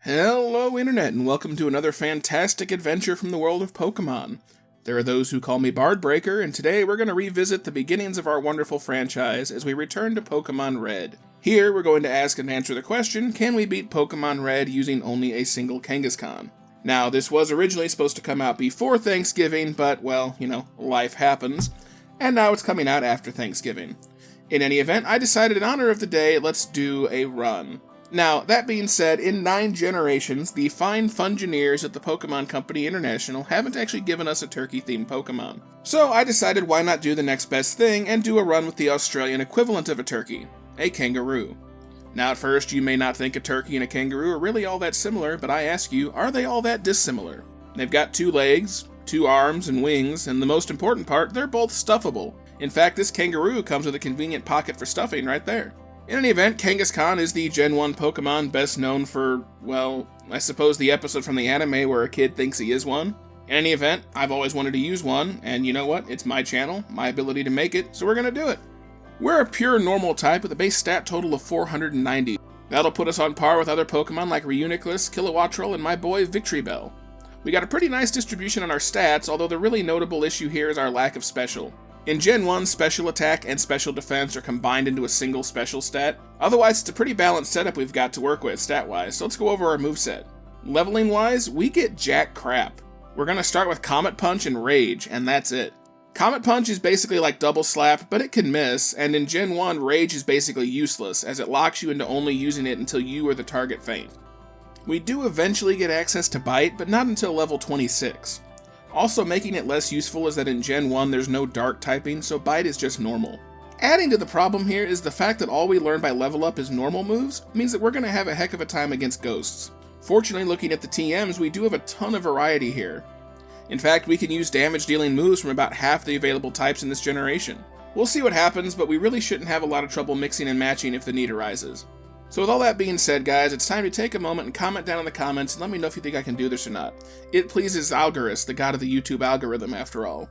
Hello Internet, and welcome to another fantastic adventure from the world of Pokemon. There are those who call me Bardbreaker, and today we're going to revisit the beginnings of our wonderful franchise as we return to Pokemon Red. Here we're going to ask and answer the question, can we beat Pokemon Red using only a single Kangaskhan? Now, this was originally supposed to come out before Thanksgiving, but, well, life happens, and now it's coming out after Thanksgiving. In any event, I decided in honor of the day, let's do a run. Now, that being said, in 9 generations, the fine Fungineers at the Pokemon Company International haven't actually given us a turkey-themed Pokemon. So I decided why not do the next best thing and do a run with the Australian equivalent of a turkey, a kangaroo. Now at first, you may not think a turkey and a kangaroo are really all that similar, but I ask you, are they all that dissimilar? They've got 2 legs, 2 arms and wings, and the most important part, they're both stuffable. In fact, this kangaroo comes with a convenient pocket for stuffing right there. In any event, Kangaskhan is the Gen 1 Pokemon best known for, well, I suppose the episode from the anime where a kid thinks he is one. In any event, I've always wanted to use one, and you know what? It's my channel, my ability to make it, so we're gonna do it. We're a pure normal type with a base stat total of 490. That'll put us on par with other Pokemon like Reuniclus, Kilowattrel, and my boy Victreebel. We got a pretty nice distribution on our stats, although the really notable issue here is our lack of special. In Gen 1, Special Attack and Special Defense are combined into a single special stat. Otherwise, it's a pretty balanced setup we've got to work with stat-wise, so let's go over our moveset. Leveling-wise, we get jack crap. We're gonna start with Comet Punch and Rage, and that's it. Comet Punch is basically like Double Slap, but it can miss, and in Gen 1, Rage is basically useless, as it locks you into only using it until you or the target faint. We do eventually get access to Bite, but not until level 26. Also making it less useful is that in Gen 1 there's no dark typing, so Bite is just normal. Adding to the problem here is the fact that all we learn by level up is normal moves, means that we're going to have a heck of a time against ghosts. Fortunately, looking at the TMs, we do have a ton of variety here. In fact, we can use damage dealing moves from about half the available types in this generation. We'll see what happens, but we really shouldn't have a lot of trouble mixing and matching if the need arises. So with all that being said, guys, it's time to take a moment and comment down in the comments and let me know if you think I can do this or not. It pleases Algorus, the god of the YouTube algorithm, after all.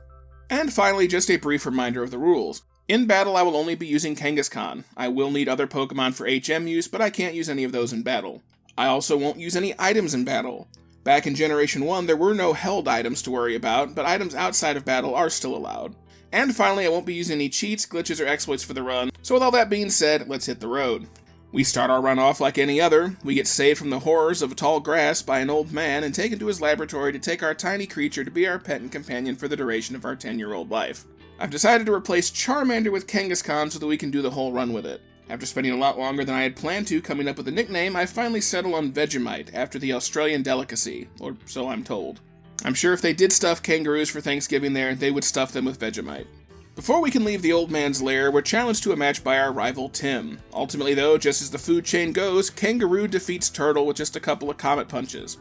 And finally, just a brief reminder of the rules. In battle, I will only be using Kangaskhan. I will need other Pokemon for HM use, but I can't use any of those in battle. I also won't use any items in battle. Back in Generation 1, there were no held items to worry about, but items outside of battle are still allowed. And finally, I won't be using any cheats, glitches, or exploits for the run. So with all that being said, let's hit the road. We start our run off like any other. We get saved from the horrors of tall grass by an old man and taken to his laboratory to take our tiny creature to be our pet and companion for the duration of our 10-year-old life. I've decided to replace Charmander with Kangaskhan so that we can do the whole run with it. After spending a lot longer than I had planned to coming up with a nickname, I finally settled on Vegemite after the Australian delicacy, or so I'm told. I'm sure if they did stuff kangaroos for Thanksgiving there, they would stuff them with Vegemite. Before we can leave the old man's lair, we're challenged to a match by our rival Tim. Ultimately though, just as the food chain goes, Kangaroo defeats Turtle with just a couple of Comet Punches.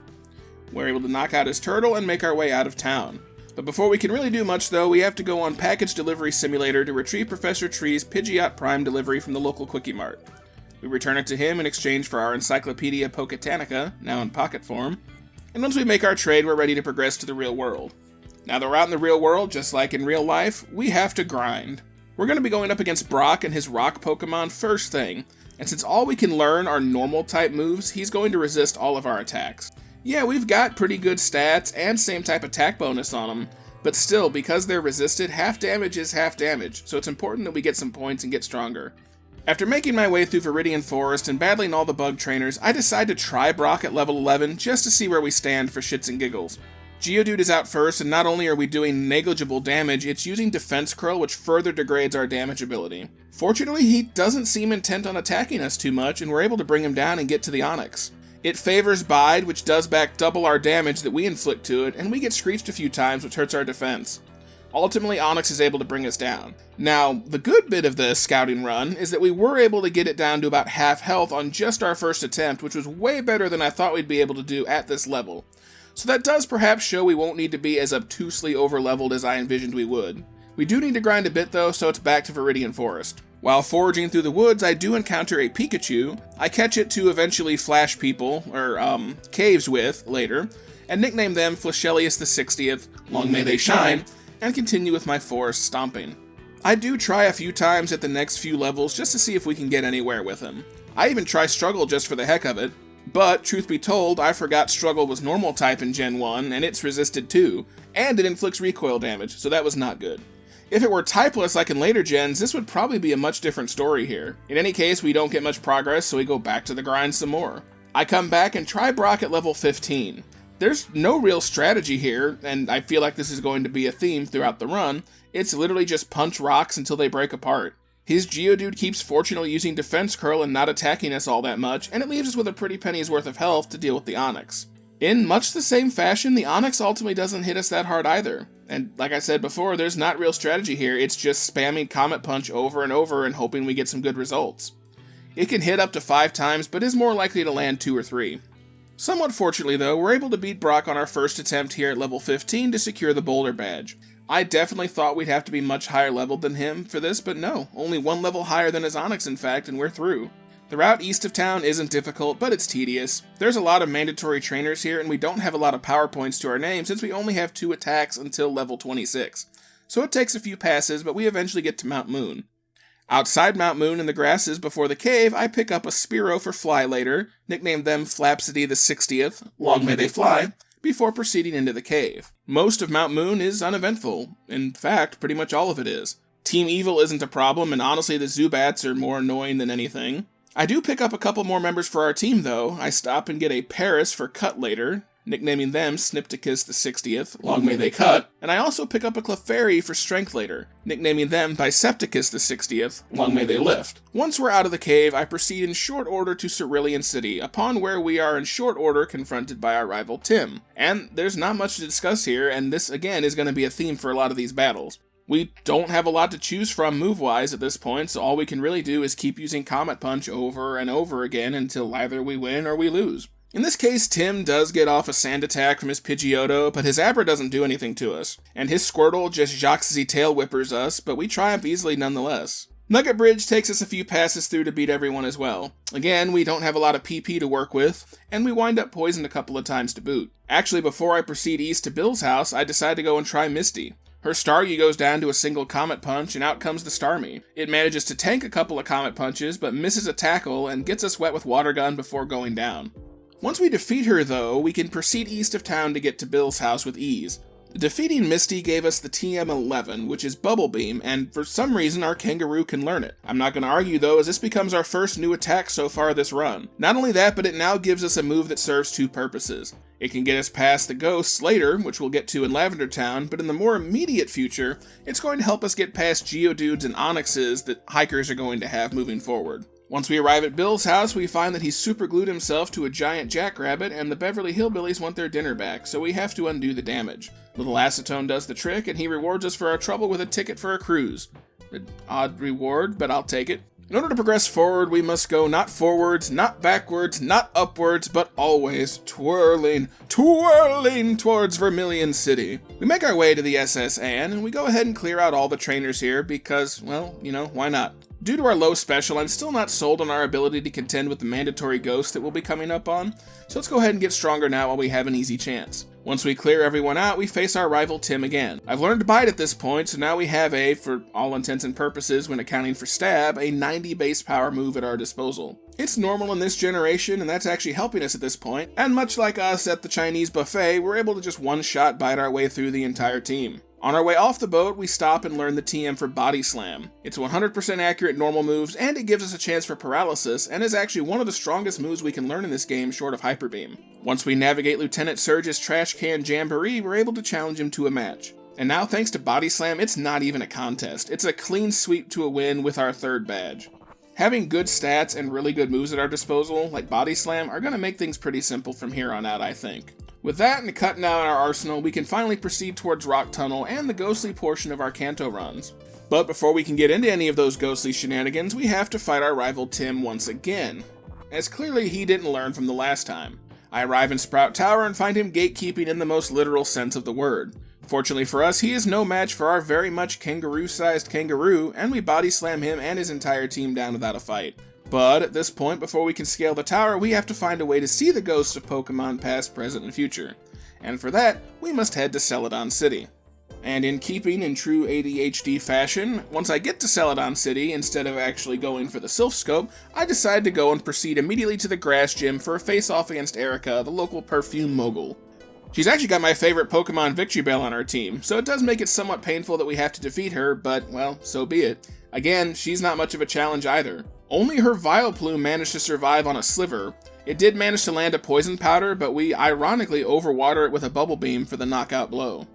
We're able to knock out his Turtle and make our way out of town. But before we can really do much though, we have to go on Package Delivery Simulator to retrieve Professor Tree's Pidgeot Prime delivery from the local Quickie Mart. We return it to him in exchange for our Encyclopedia Poketanica, now in pocket form. And once we make our trade, we're ready to progress to the real world. Now that we're out in the real world, just like in real life, we have to grind. We're going to be going up against Brock and his rock Pokemon first thing, and since all we can learn are normal type moves, he's going to resist all of our attacks. Yeah, we've got pretty good stats and same type attack bonus on them, but still, because they're resisted, half damage is half damage, so it's important that we get some points and get stronger. After making my way through Viridian Forest and battling all the bug trainers, I decide to try Brock at level 11 just to see where we stand for shits and giggles. Geodude is out first, and not only are we doing negligible damage, it's using Defense Curl, which further degrades our damage ability. Fortunately, he doesn't seem intent on attacking us too much, and we're able to bring him down and get to the Onix. It favors Bide, which does back double our damage that we inflict to it, and we get screeched a few times, which hurts our defense. Ultimately, Onix is able to bring us down. Now, the good bit of this scouting run is that we were able to get it down to about half health on just our first attempt, which was way better than I thought we'd be able to do at this level. So that does perhaps show we won't need to be as obtusely over-leveled as I envisioned we would. We do need to grind a bit though, so it's back to Viridian Forest. While foraging through the woods, I do encounter a Pikachu. I catch it to eventually flash people, or caves with, later, and nickname them Flashelius the 60th, long may they shine, and continue with my forest stomping. I do try a few times at the next few levels just to see if we can get anywhere with him. I even try Struggle just for the heck of it. But, truth be told, I forgot Struggle was normal type in Gen 1, and it's resisted too, and it inflicts recoil damage, so that was not good. If it were typeless like in later gens, this would probably be a much different story here. In any case, we don't get much progress, so we go back to the grind some more. I come back and try Brock at level 15. There's no real strategy here, and I feel like this is going to be a theme throughout the run. It's literally just punch rocks until they break apart. His Geodude keeps fortunately using Defense Curl and not attacking us all that much, and it leaves us with a pretty penny's worth of health to deal with the Onix. In much the same fashion, the Onix ultimately doesn't hit us that hard either. And like I said before, there's not real strategy here, it's just spamming Comet Punch over and over and hoping we get some good results. It can hit up to 5 times, but is more likely to land 2 or 3. Somewhat fortunately though, we're able to beat Brock on our first attempt here at level 15 to secure the Boulder Badge. I definitely thought we'd have to be much higher leveled than him for this, but no, only 1 level higher than his Onix in fact, and we're through. The route east of town isn't difficult, but it's tedious. There's a lot of mandatory trainers here, and we don't have a lot of power points to our name since we only have 2 attacks until level 26. So it takes a few passes, but we eventually get to Mount Moon. Outside Mount Moon in the grasses before the cave, I pick up a Spearow for Fly later, nicknamed them Flapsity the 60th, long may they fly, before proceeding into the cave. Most of Mount Moon is uneventful. In fact, pretty much all of it is. Team Evil isn't a problem, and honestly the Zubats are more annoying than anything. I do pick up a couple more members for our team though. I stop and get a Paris for Cut later, nicknaming them Snipticus the 60th, long may they cut, and I also pick up a Clefairy for Strength later, nicknaming them Bicepticus the 60th, long may they lift. Once we're out of the cave, I proceed in short order to Celadon City, upon where we are in short order confronted by our rival Tim. And there's not much to discuss here, and this again is going to be a theme for a lot of these battles. We don't have a lot to choose from move-wise at this point, so all we can really do is keep using Comet Punch over and over again until either we win or we lose. In this case, Tim does get off a sand attack from his Pidgeotto, but his Abra doesn't do anything to us, and his Squirtle just Jacques-y tail whippers us, but we triumph easily nonetheless. Nugget Bridge takes us a few passes through to beat everyone as well. Again, we don't have a lot of PP to work with, and we wind up poisoned a couple of times to boot. Actually, before I proceed east to Bill's house, I decide to go and try Misty. Her Staryu goes down to a single Comet Punch, and out comes the Starmie. It manages to tank a couple of Comet Punches, but misses a tackle and gets us wet with Water Gun before going down. Once we defeat her though, we can proceed east of town to get to Bill's house with ease. Defeating Misty gave us the TM11, which is Bubble Beam, and for some reason our Kangaroo can learn it. I'm not going to argue though, as this becomes our first new attack so far this run. Not only that, but it now gives us a move that serves 2 purposes. It can get us past the ghosts later, which we'll get to in Lavender Town, but in the more immediate future, it's going to help us get past Geodudes and Onixes that hikers are going to have moving forward. Once we arrive at Bill's house, we find that he's superglued himself to a giant jackrabbit, and the Beverly Hillbillies want their dinner back, so we have to undo the damage. Little Acetone does the trick, and he rewards us for our trouble with a ticket for a cruise. An odd reward, but I'll take it. In order to progress forward, we must go not forwards, not backwards, not upwards, but always twirling towards Vermilion City. We make our way to the SS Anne, and we go ahead and clear out all the trainers here because, well, why not? Due to our low special, I'm still not sold on our ability to contend with the mandatory ghosts that we'll be coming up on, so let's go ahead and get stronger now while we have an easy chance. Once we clear everyone out, we face our rival Tim again. I've learned to bite at this point, so now we have for all intents and purposes when accounting for stab, a 90 base power move at our disposal. It's normal in this generation, and that's actually helping us at this point, and much like us at the Chinese buffet, we're able to just one-shot bite our way through the entire team. On our way off the boat, we stop and learn the TM for Body Slam. It's 100% accurate normal moves, and it gives us a chance for paralysis, and is actually one of the strongest moves we can learn in this game short of Hyper Beam. Once we navigate Lieutenant Surge's Trash Can Jamboree, we're able to challenge him to a match. And now, thanks to Body Slam, it's not even a contest. It's a clean sweep to a win with our 3rd badge. Having good stats and really good moves at our disposal, like Body Slam, are going to make things pretty simple from here on out, I think. With that and cutting out our arsenal, we can finally proceed towards Rock Tunnel and the ghostly portion of our Kanto runs. But before we can get into any of those ghostly shenanigans, we have to fight our rival Tim once again, as clearly he didn't learn from the last time. I arrive in Sprout Tower and find him gatekeeping in the most literal sense of the word. Fortunately for us, he is no match for our very much kangaroo-sized kangaroo, and we body slam him and his entire team down without a fight. But at this point, before we can scale the tower, we have to find a way to see the ghosts of Pokemon past, present, and future. And for that, we must head to Celadon City. And in keeping in true ADHD fashion, once I get to Celadon City, instead of actually going for the Sylph Scope, I decide to go and proceed immediately to the grass gym for a face-off against Erika, the local perfume mogul. She's actually got my favorite Pokemon Victreebel on our team, so it does make it somewhat painful that we have to defeat her, but, well, so be it. Again, she's not much of a challenge either. Only her Vileplume managed to survive on a Sliver. It did manage to land a Poison Powder, but we ironically overwater it with a Bubble Beam for the knockout blow.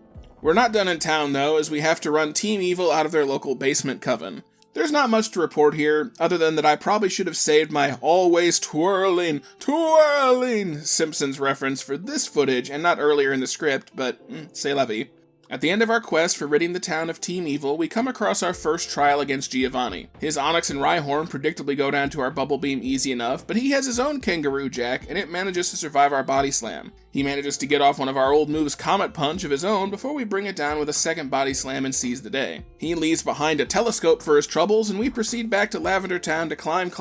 We're not done in town though, as we have to run Team Evil out of their local basement coven. There's not much to report here, other than that I probably should have saved my always twirling Simpsons reference for this footage and not earlier in the script, but c'est la vie. At the end of our quest for ridding the town of Team Evil, we come across our first trial against Giovanni. His Onix and Rhyhorn predictably go down to our Bubble Beam easy enough, but he has his own Kangaroo Jack, and it manages to survive our Body Slam. He manages to get off one of our old moves, Comet Punch, of his own before we bring it down with a second Body Slam and seize the day. He leaves behind a telescope for his troubles, and we proceed back to Lavender Town to climb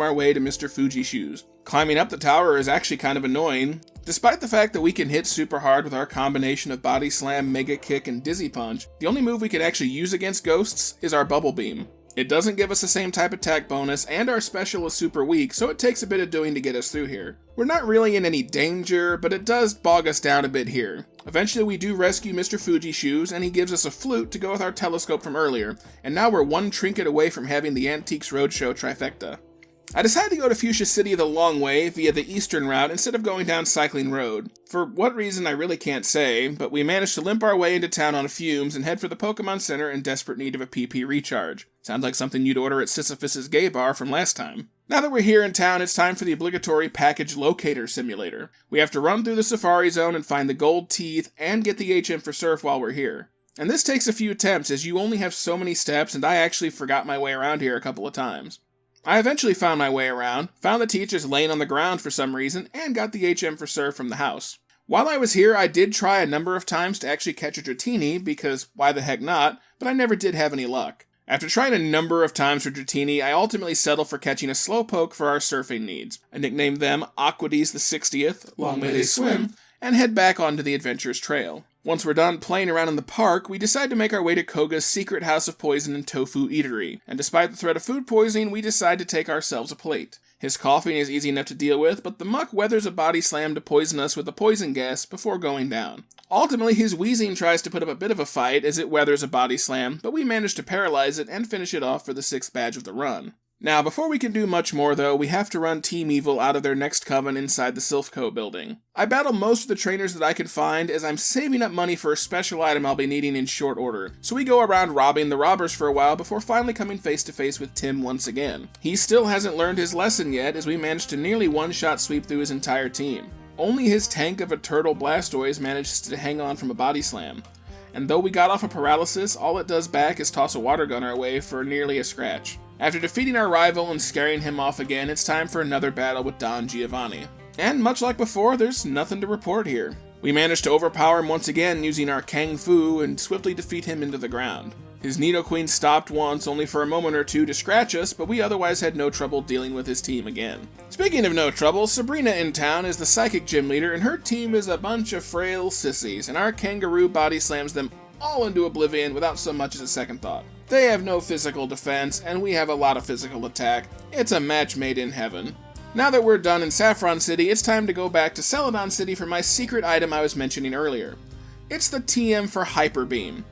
our way to Mr. Fuji Shoes. Climbing up the tower is actually kind of annoying. Despite the fact that we can hit super hard with our combination of Body Slam, Mega Kick, and Dizzy Punch, the only move we can actually use against ghosts is our Bubble Beam. It doesn't give us the same type attack bonus, and our special is super weak, so it takes a bit of doing to get us through here. We're not really in any danger, but it does bog us down a bit here. Eventually we do rescue Mr. Fuji Shoes, and he gives us a flute to go with our telescope from earlier, and now we're one trinket away from having the Antiques Roadshow trifecta. I decided to go to Fuchsia City the long way via the eastern route instead of going down Cycling Road. For what reason I really can't say, but we managed to limp our way into town on fumes and head for the Pokemon Center in desperate need of a PP recharge. Sounds like something you'd order at Sisyphus's Gay Bar from last time. Now that we're here in town, it's time for the obligatory package locator simulator. We have to run through the Safari Zone and find the gold teeth and get the HM for Surf while we're here. And this takes a few attempts as you only have so many steps, and I actually forgot my way around here a couple of times. I eventually found my way around, found the teachers laying on the ground for some reason, and got the HM for Surf from the house. While I was here, I did try a number of times to actually catch a Dratini, because why the heck not, but I never did have any luck. After trying a number of times for Dratini, I ultimately settled for catching a Slowpoke for our surfing needs. I nicknamed them Aquades the 60th, long may they swim, and head back onto the Adventurers Trail. Once we're done playing around in the park, we decide to make our way to Koga's secret house of poison and tofu eatery, and despite the threat of food poisoning, we decide to take ourselves a plate. His coughing is easy enough to deal with, but the muck weathers a Body Slam to poison us with a poison gas before going down. Ultimately, his wheezing tries to put up a bit of a fight as it weathers a Body Slam, but we manage to paralyze it and finish it off for the 6th badge of the run. Now, before we can do much more though, we have to run Team Evil out of their next coven inside the Sylphco building. I battle most of the trainers that I can find as I'm saving up money for a special item I'll be needing in short order, so we go around robbing the robbers for a while before finally coming face to face with Tim once again. He still hasn't learned his lesson yet as we managed to nearly one-shot sweep through his entire team. Only his tank of a Turtle Blastoise manages to hang on from a Body Slam. And though we got off a paralysis, all it does back is toss a water gun our way for nearly a scratch. After defeating our rival and scaring him off again, it's time for another battle with Don Giovanni. And much like before, there's nothing to report here. We managed to overpower him once again using our Kang Fu and swiftly defeat him into the ground. His Nidoqueen stopped once, only for a moment or two to scratch us, but we otherwise had no trouble dealing with his team again. Speaking of no trouble, Sabrina in town is the psychic gym leader and her team is a bunch of frail sissies, and our Kangaroo Body Slams them all into oblivion without so much as a second thought. They have no physical defense, and we have a lot of physical attack. It's a match made in heaven. Now that we're done in Saffron City, it's time to go back to Celadon City for my secret item I was mentioning earlier. It's the TM for Hyper Beam,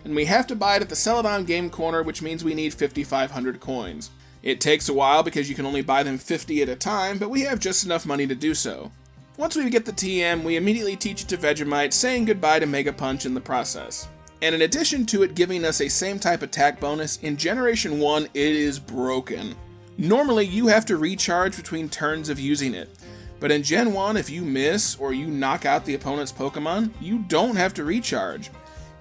and we have to buy it at the Celadon Game Corner, which means we need 5,500 coins. It takes a while because you can only buy them 50 at a time, but we have just enough money to do so. Once we get the TM, we immediately teach it to Vegemite, saying goodbye to Mega Punch in the process. And in addition to it giving us a same type attack bonus, in Generation 1 it is broken. Normally you have to recharge between turns of using it, but in Gen 1 if you miss or you knock out the opponent's Pokemon, you don't have to recharge,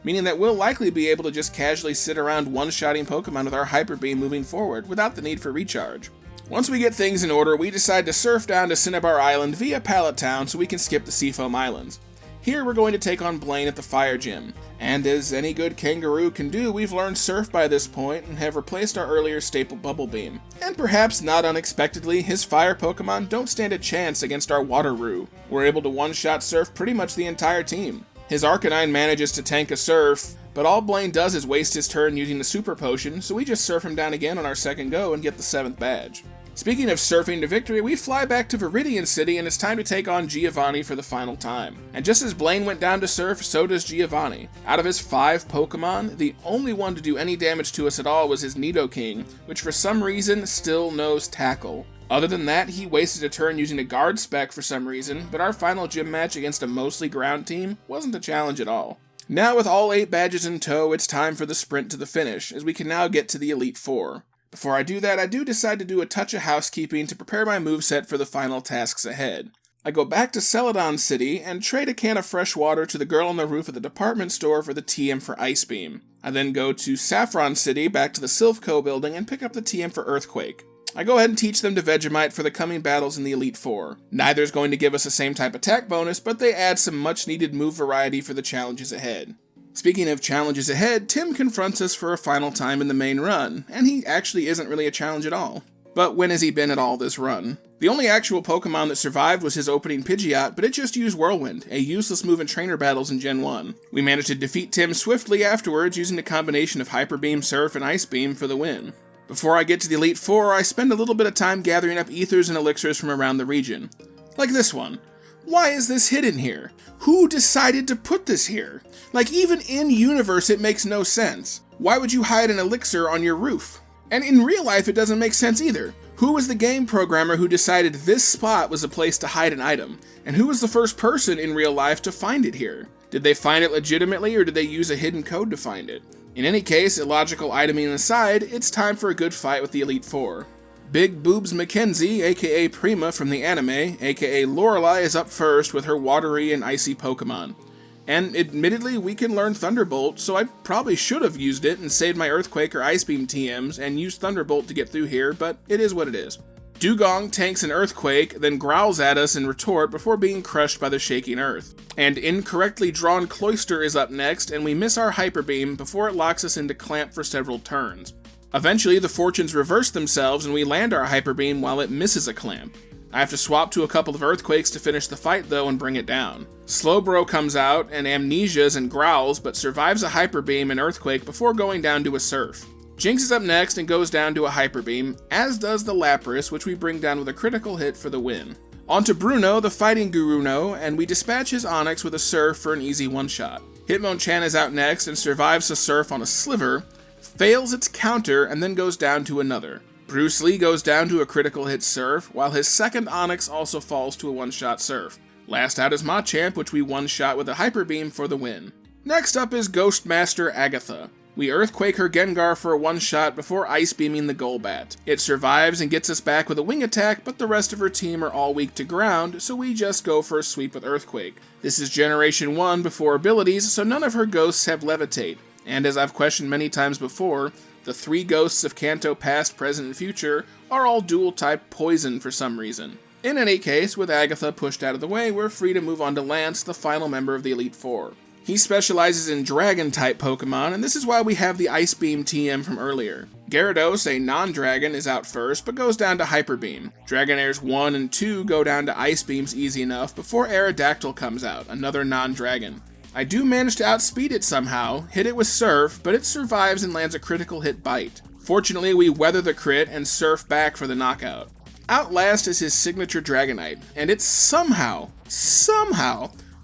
meaning that we'll likely be able to just casually sit around one-shotting Pokemon with our Hyper Beam moving forward without the need for recharge. Once we get things in order, we decide to surf down to Cinnabar Island via Pallet Town so we can skip the Seafoam Islands. Here we're going to take on Blaine at the Fire Gym, and as any good kangaroo can do, we've learned Surf by this point and have replaced our earlier staple Bubble Beam. And perhaps not unexpectedly, his fire Pokemon don't stand a chance against our Wateroo. We're able to one-shot Surf pretty much the entire team. His Arcanine manages to tank a Surf, But all Blaine does is waste his turn using the super potion, so we just surf him down again on our second go and get the 7th badge. Speaking of surfing to victory, we fly back to Vermilion City and it's time to take on Giovanni for the final time. And just as Blaine went down to surf, so does Giovanni. Out of his 5 Pokemon, the only one to do any damage to us at all was his Nidoking, which for some reason still knows Tackle. Other than that, he wasted a turn using a guard spec for some reason, but our final gym match against a mostly ground team wasn't a challenge at all. Now with all 8 badges in tow, it's time for the sprint to the finish, as we can now get to the Elite Four. Before I do that, I do decide to do a touch of housekeeping to prepare my moveset for the final tasks ahead. I go back to Celadon City and trade a can of fresh water to the girl on the roof of the department store for the TM for Ice Beam. I then go to Saffron City, back to the Silphco building, and pick up the TM for Earthquake. I go ahead and teach them to Vegemite for the coming battles in the Elite Four. Neither is going to give us the same type attack bonus, but they add some much needed move variety for the challenges ahead. Speaking of challenges ahead, Tim confronts us for a final time in the main run, and he actually isn't really a challenge at all. But when has he been at all this run? The only actual Pokemon that survived was his opening Pidgeot, but it just used Whirlwind, a useless move in trainer battles in Gen 1. We managed to defeat Tim swiftly afterwards using a combination of Hyper Beam, Surf, and Ice Beam for the win. Before I get to the Elite Four, I spend a little bit of time gathering up ethers and elixirs from around the region. Like this one. Why is this hidden here? Who decided to put this here? Like, even in-universe it makes no sense. Why would you hide an elixir on your roof? And in real life it doesn't make sense either. Who was the game programmer who decided this spot was a place to hide an item? And who was the first person in real life to find it here? Did they find it legitimately, or did they use a hidden code to find it? In any case, illogical iteming aside, it's time for a good fight with the Elite Four. Big Boobs Mackenzie, aka Prima from the anime, aka Lorelei, is up first with her watery and icy Pokemon. And admittedly, we can learn Thunderbolt, so I probably should have used it and saved my Earthquake or Ice Beam TMs and used Thunderbolt to get through here, but it is what it is. Dugong tanks an Earthquake, then growls at us in retort before being crushed by the shaking earth. And incorrectly drawn Cloyster is up next, and we miss our Hyper Beam before it locks us into Clamp for several turns. Eventually, the fortunes reverse themselves and we land our Hyper Beam while it misses a Clamp. I have to swap to a couple of Earthquakes to finish the fight though and bring it down. Slowbro comes out and amnesias and growls, but survives a Hyper Beam and Earthquake before going down to a Surf. Jinx is up next and goes down to a Hyper Beam, as does the Lapras, which we bring down with a critical hit for the win. On to Bruno, the fighting Guruno, and we dispatch his Onix with a Surf for an easy one-shot. Hitmonchan is out next and survives a Surf on a Sliver, fails its counter, and then goes down to another. Bruce Lee goes down to a critical hit Surf, while his second Onix also falls to a one-shot Surf. Last out is Machamp, which we one-shot with a Hyper Beam for the win. Next up is Ghostmaster Agatha. We Earthquake her Gengar for a one-shot before Ice Beaming the Golbat. It survives and gets us back with a wing attack, but the rest of her team are all weak to ground, so we just go for a sweep with Earthquake. This is Generation 1 before abilities, so none of her ghosts have Levitate. And as I've questioned many times before, the 3 ghosts of Kanto past, present, and future are all dual-type poison for some reason. In any case, with Agatha pushed out of the way, we're free to move on to Lance, the final member of the Elite Four. He specializes in Dragon-type Pokemon, and this is why we have the Ice Beam TM from earlier. Gyarados, a non-dragon, is out first, but goes down to Hyper Beam. Dragonairs 1 and 2 go down to Ice Beams easy enough before Aerodactyl comes out, another non-dragon. I do manage to outspeed it somehow, hit it with Surf, but it survives and lands a critical hit Bite. Fortunately, we weather the crit and Surf back for the knockout. Outlast is his signature Dragonite, and it somehow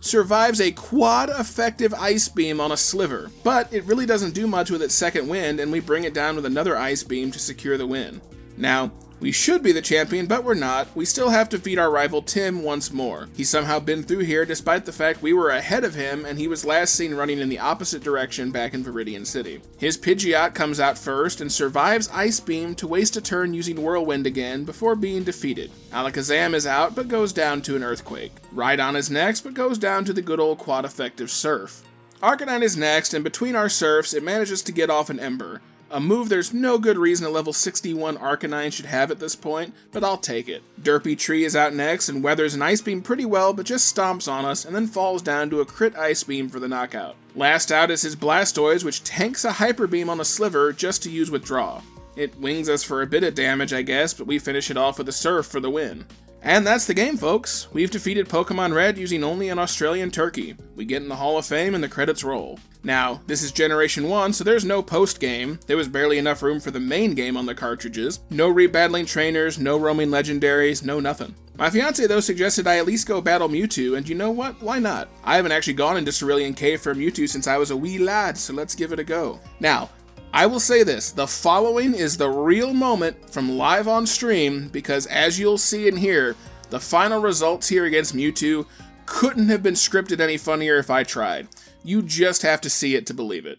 survives a quad-effective Ice Beam on a Sliver, but it really doesn't do much with its second wind, and we bring it down with another Ice Beam to secure the win. Now, we should be the champion, but we're not. We still have to beat our rival Tim once more. He's somehow been through here despite the fact we were ahead of him and he was last seen running in the opposite direction back in Viridian City. His Pidgeot comes out first and survives Ice Beam to waste a turn using Whirlwind again before being defeated. Alakazam is out but goes down to an Earthquake. Rhydon is next but goes down to the good old quad-effective Surf. Arcanine is next, and between our Surfs it manages to get off an Ember. A move there's no good reason a level 61 Arcanine should have at this point, but I'll take it. Derpy Tree is out next and weathers an Ice Beam pretty well, but just stomps on us and then falls down to a crit Ice Beam for the knockout. Last out is his Blastoise, which tanks a Hyper Beam on a Sliver just to use Withdraw. It wings us for a bit of damage, I guess, but we finish it off with a Surf for the win. And that's the game, folks. We've defeated Pokemon Red using only an Australian turkey. We get in the Hall of Fame and the credits roll. Now, this is Generation 1, so there's no post-game. There was barely enough room for the main game on the cartridges. No rebattling trainers, no roaming legendaries, no nothing. My fiance, though, suggested I at least go battle Mewtwo, and you know what? Why not? I haven't actually gone into Cerulean Cave for Mewtwo since I was a wee lad, so let's give it a go. Now, I will say this, the following is the real moment from live on stream, because as you'll see and hear, the final results here against Mewtwo couldn't have been scripted any funnier if I tried. You just have to see it to believe it.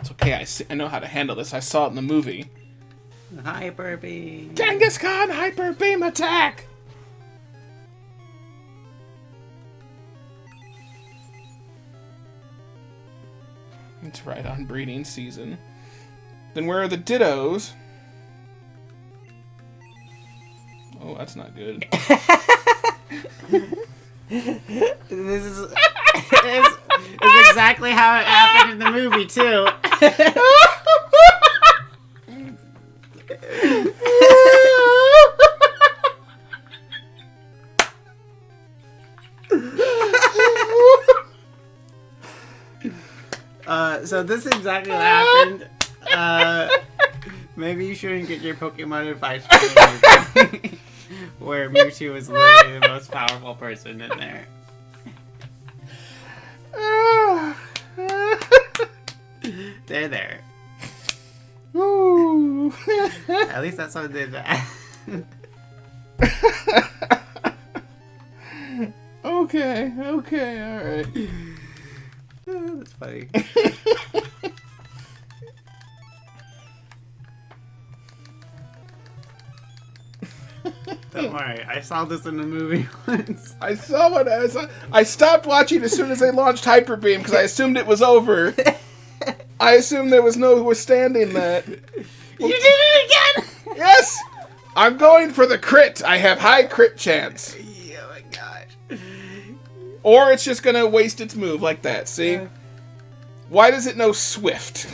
It's okay, I know how to handle this. I saw it in the movie. Hyper Beam! Kangaskhan Hyper Beam attack! It's right on breeding season. Then where are the Dittos? Oh, that's not good. This is exactly how it happened in the movie, too. So this is exactly what happened. Maybe you shouldn't get your Pokemon advice from where Mewtwo is literally the most powerful person in there. They're there. Ooh. At least that's what they did. Okay, alright. That's funny. Don't worry, I saw this in the movie once. I saw it. I stopped watching as soon as they launched Hyper Beam because I assumed it was over. I assumed there was no withstanding that. You did it again! Yes! I'm going for the crit. I have high crit chance. Oh my gosh. Or it's just gonna waste its move like that, see? Why does it know Swift?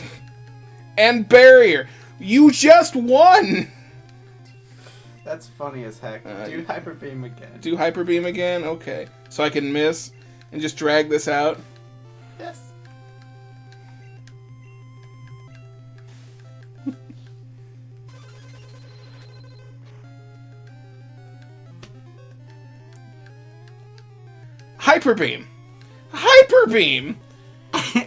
And Barrier. You just won! That's funny as heck. Do Hyper Beam again. Do Hyper Beam again? Okay. So I can miss and just drag this out? Yes. Hyper Beam! Hyper Beam!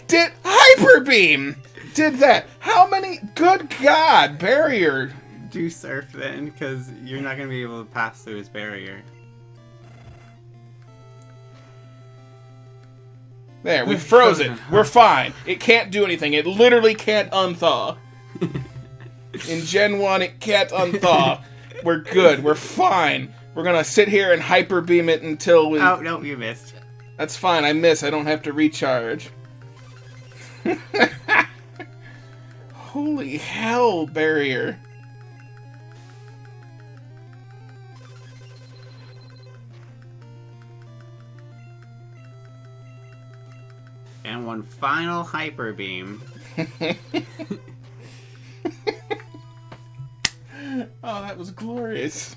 Did Hyper Beam! Did that. How many? Good God! Barrier. Do Surf then, because you're not going to be able to pass through his barrier. There, we froze it. We're fine. It can't do anything. It literally can't unthaw. In Gen 1, it can't unthaw. We're good. We're fine. We're going to sit here and Hyper Beam it until we... Oh, no, you missed. That's fine. I miss. I don't have to recharge. Holy hell, Barrier. And one final Hyper Beam. Oh, that was glorious.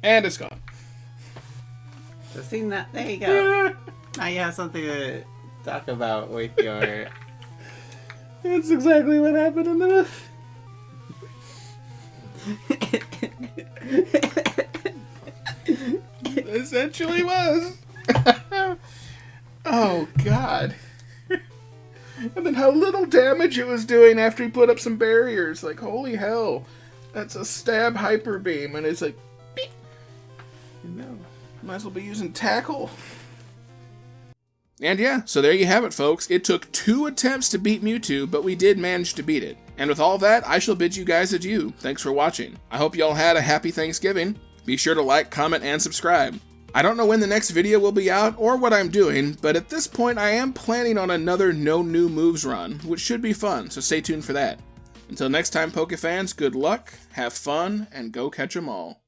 And it's gone. So seeing that, there you go. Now you have something to talk about with your... That's exactly what happened in the... Essentially was. Oh, God. And then how little damage it was doing after he put up some barriers. Like, holy hell. That's a stab Hyper Beam, and it's like, beep. No. Might as well be using Tackle. And yeah, so there you have it, folks. It took 2 attempts to beat Mewtwo, but we did manage to beat it. And with all that, I shall bid you guys adieu. Thanks for watching. I hope you all had a happy Thanksgiving. Be sure to like, comment, and subscribe. I don't know when the next video will be out or what I'm doing, but at this point I am planning on another No New Moves run, which should be fun, so stay tuned for that. Until next time, Poke fans, good luck, have fun, and go catch 'em all.